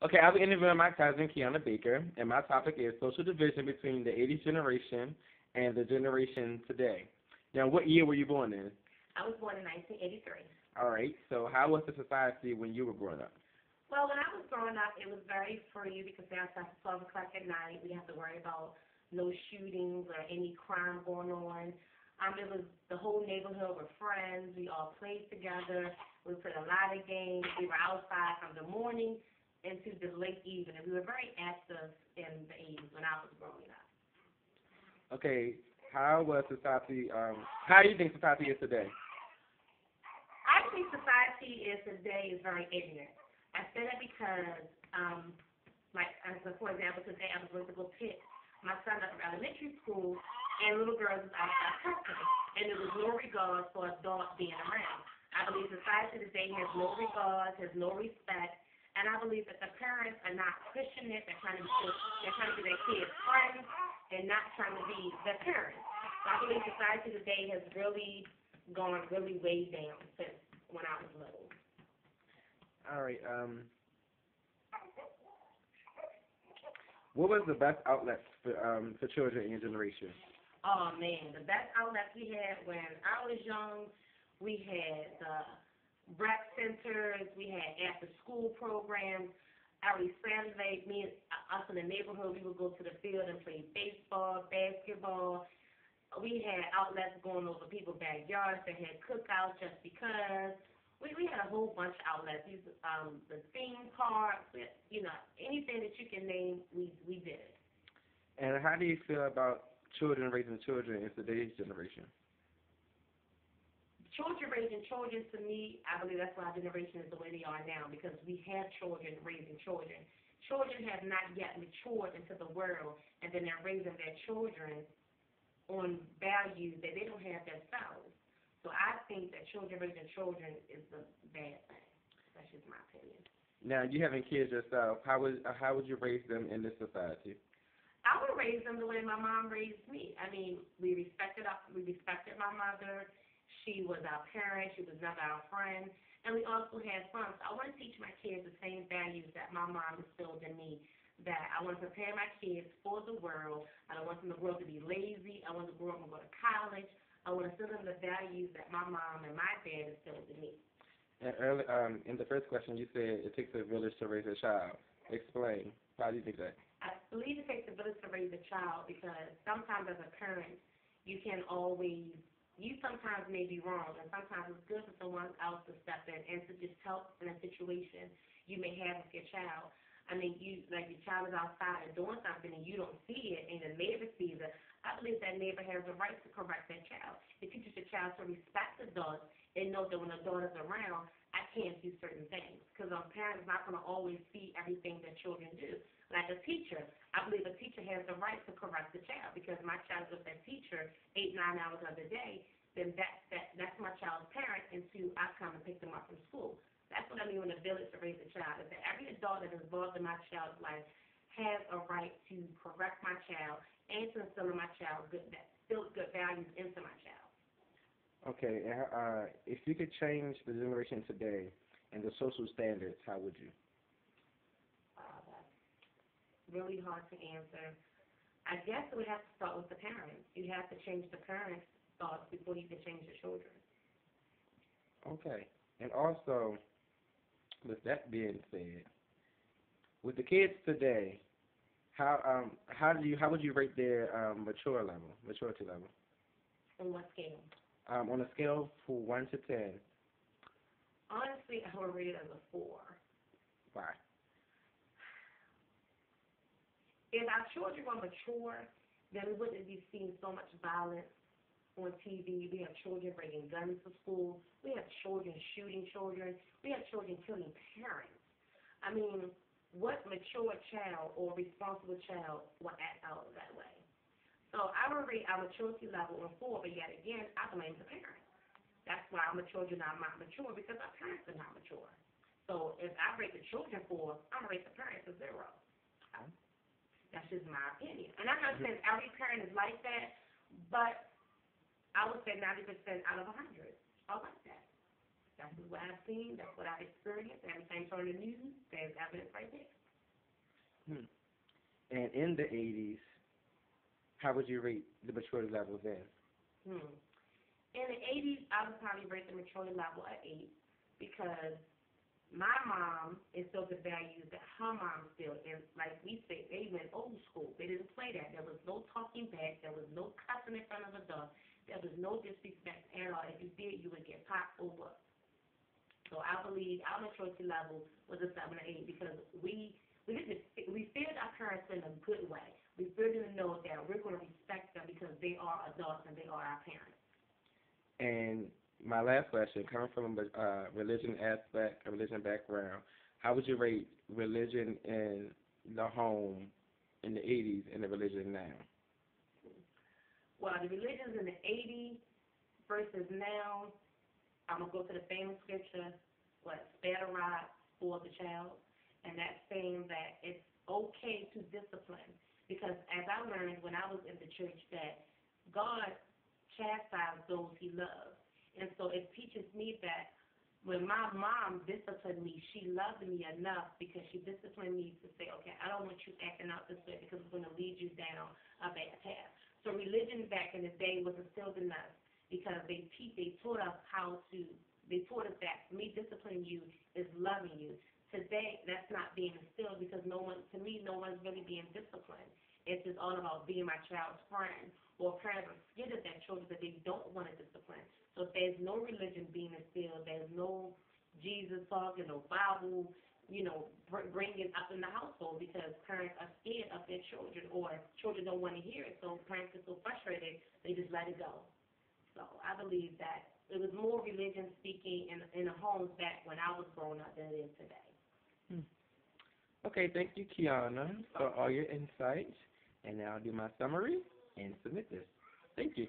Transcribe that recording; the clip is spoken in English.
Okay, I'll be interviewing my cousin, Kianna Baker, and my topic is social division between the 80s generation and the generation today. Now, what year were you born in? I was born in 1983. All right, so how was the society when you were growing up? Well, when I was growing up, it was very free because after 12 o'clock at night, we didn't have to worry about no shootings or any crime going on. It was the whole neighborhood were friends. We all played together. We played a lot of games. We were outside from the morning into the late evening. We were very active in the 80s when I was growing up. Okay, how was society, how do you think society is today? I think society is today is very ignorant. I say that because, like, for example, today I was going to go pick my son up from elementary school, and little girls was outside cussing, and there was no regard for adults being around. I believe society today has no regard, has no respect, and I believe that the parents are not pushing it. They're trying to be their kids' friends and not trying to be their parents. So I believe society today has really gone really way down since when I was little. All right, what was the best outlet for children in your generation? Oh man, the best outlets we had when I was young, we had rec centers, we had after school programs. Every Saturday, us in the neighborhood, we would go to the field and play baseball, basketball. We had outlets going over people's backyards that had cookouts just because. We had a whole bunch of outlets. The theme parks, anything that you can name, we did it. And how do you feel about children raising children in today's generation? Children raising children, to me, I believe that's why our generation is the way they are now, because we have children raising children. Children have not yet matured into the world, and then they're raising their children on values that they don't have themselves. So I think that children raising children is a bad thing. That's just my opinion. Now, you having kids yourself, how would you raise them in this society? I would raise them the way my mom raised me. I mean, we respected my mother. She was our parent. She was never our friend. And we also had fun. So I want to teach my kids the same values that my mom instilled in me, that I want to prepare my kids for the world. I don't want them to grow up to be lazy. I want them to grow up and go to college. I want to instill them the values that my mom and my dad instilled in me. And early, in the first question, you said it takes a village to raise a child. Explain. How do you think that? I believe it takes a village to raise a child because sometimes as a parent, you sometimes may be wrong, and sometimes it's good for someone else to step in and to just help in a situation you may have with your child. I mean, your child is outside and doing something and you don't see it and the neighbor sees it. I believe that neighbor has the right to correct that child. It teaches your child to respect adults and know that when adult is around, I can't do certain things. Because a parent is not going to always see everything that children do. Like a teacher, I believe a teacher has the right to correct the child because my child is with that teacher 8-9 hours of the day, then that's my child's parent until I come and pick them up from school. That's what I mean when a village to raise a child, is that every adult that is involved in my child's life has a right to correct my child and to instill in my child good values into my child. Okay, if you could change the generation today and the social standards, how would you? That's really hard to answer. I guess it would have to start with the parents. You have to change the parents' thoughts before you can change the children. Okay, and also, with that being said, with the kids today, how would you rate their maturity level? On what scale? On a scale from 1 to 10. Honestly, I would rate it as a 4. Why? If our children were mature, then we wouldn't be seeing so much violence on TV. We have children bringing guns to school. We have children shooting children. We have children killing parents. I mean, what mature child or responsible child will act out that way? So I would rate our maturity level on 4, but yet again, I blame the parents. That's why our children are not mature, because our parents are not mature. So if I rate the children 4, I'm going to rate the parents a 0. That's just my opinion. And I'm not saying every parent is like that, but I would say 90% out of 100 are like that. That's what I've seen. That's what I've experienced. Every time you turn on the news, there's evidence right there. Hmm. And in the 80s, how would you rate the maturity levels then? Hmm. In the 80s, I would probably rate the maturity level at 8 because my mom instilled the values that her mom instilled. And like we say, they went old school. They didn't play that. There was no talking back. There was no cussing in front of adults. There was no disrespect at all. If you did, you would get popped over. So I believe our maturity level was a 7 or 8 because we feared our parents in a good way. We feared them to know that we're going to respect them because they are adults and they are our parents. And my last question, coming from a religion aspect, a religion background, how would you rate religion in the home in the 80s and the religion now? Well, the religions in the 80s versus now, I'm going to go to the famous scripture, spare the rod, spoil the child. And that's saying that it's okay to discipline. Because as I learned when I was in the church that God chastises those he loves. And so it teaches me that when my mom disciplined me, she loved me enough because she disciplined me to say, okay, I don't want you acting out this way because it's going to lead you down a bad path. So religion back in the day was instilled in us because they taught us they taught us that me disciplining you is loving you. Today, that's not being instilled because no one's really being disciplined. It's just all about being my child's friend, or parents are scared of their children that they don't want to discipline. So if there's no religion being instilled, there's no Jesus talking, no Bible, bringing up in the household because parents are scared of their children, or children don't want to hear it. So parents get so frustrated, they just let it go. So I believe that it was more religion speaking in the homes back when I was growing up than it is today. Hmm. Okay, thank you, Kianna, for all your insights. And now I'll do my summary and submit this. Thank you.